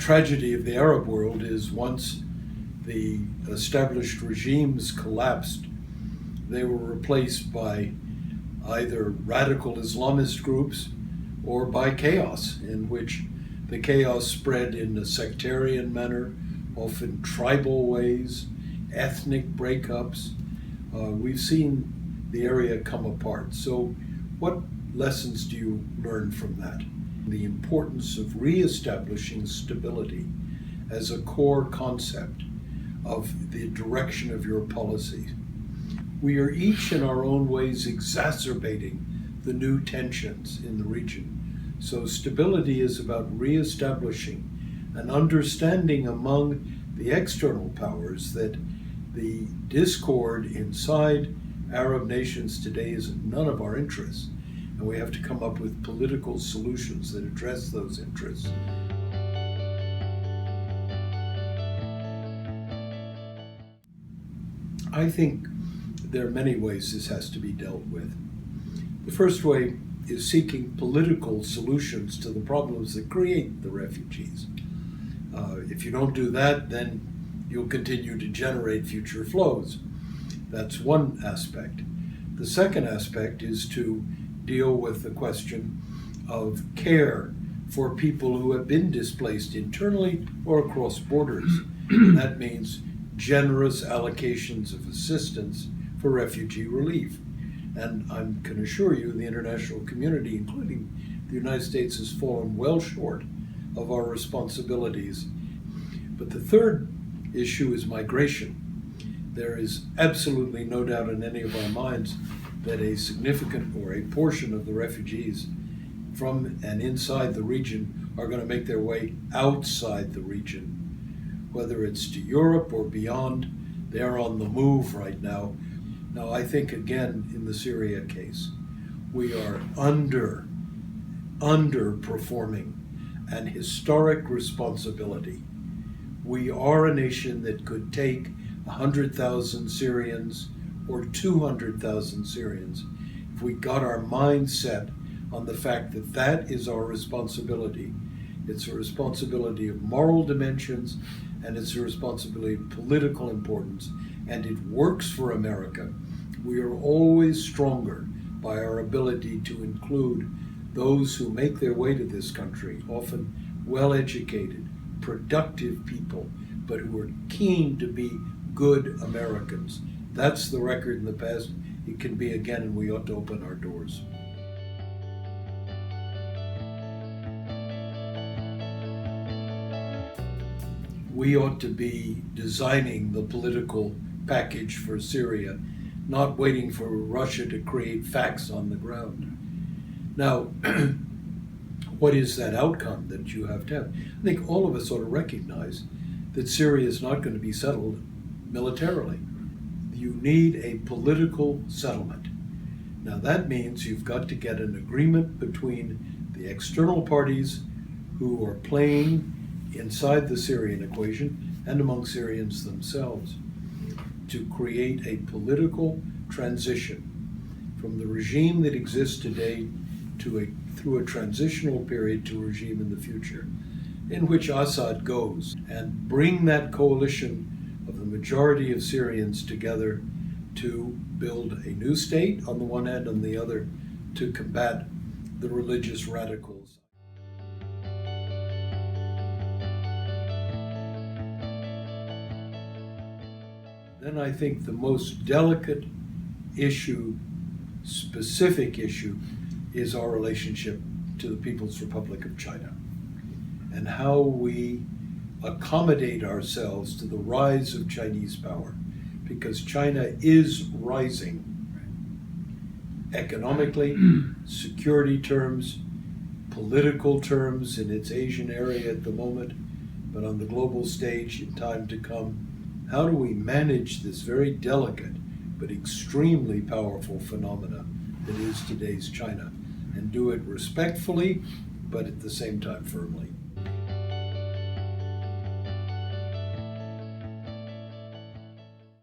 tragedy of the Arab world is once the established regimes collapsed, they were replaced by either radical Islamist groups or by chaos, in which the chaos spread in a sectarian manner, often tribal ways, ethnic breakups. We've seen the area come apart. So what lessons do you learn from that? The importance of reestablishing stability as a core concept of the direction of your policy. We are each in our own ways exacerbating the new tensions in the region. So stability is about reestablishing an understanding among the external powers that the discord inside Arab nations today is none of our interests, and we have to come up with political solutions that address those interests. I think there are many ways this has to be dealt with. The first way is seeking political solutions to the problems that create the refugees. If you don't do that, then you'll continue to generate future flows. That's one aspect. The second aspect is to deal with the question of care for people who have been displaced internally or across borders. That means generous allocations of assistance for refugee relief. And I can assure you the international community, including the United States, has fallen well short of our responsibilities. But the third issue is migration. There is absolutely no doubt in any of our minds that a significant or a portion of the refugees from and inside the region are going to make their way outside the region. Whether it's to Europe or beyond, they're on the move right now. Now, I think, again, in the Syria case, we are underperforming an historic responsibility. We are a nation that could take 100,000 Syrians or 200,000 Syrians if we got our mind set on the fact that that is our responsibility. It's a responsibility of moral dimensions, and it's a responsibility of political importance, and it works for America. We are always stronger by our ability to include those who make their way to this country, often well-educated, productive people, but who are keen to be good Americans. That's the record in the past. It can be again, and we ought to open our doors. We ought to be designing the political package for Syria, not waiting for Russia to create facts on the ground. Now, what is that outcome that you have to have? I think all of us ought to recognize that Syria is not going to be settled militarily. You need a political settlement. Now that means you've got to get an agreement between the external parties who are playing inside the Syrian equation and among Syrians themselves to create a political transition from the regime that exists today through a transitional period to a regime in the future in which Assad goes, and bring that coalition of the majority of Syrians together to build a new state on the one hand, on the other to combat the religious radicals. Then I think the most delicate issue, specific issue, is our relationship to the People's Republic of China and how we accommodate ourselves to the rise of Chinese power, because China is rising economically, security terms, political terms in its Asian area at the moment, but on the global stage in time to come. How do we manage this very delicate but extremely powerful phenomena that is today's China, and do it respectfully, but at the same time firmly?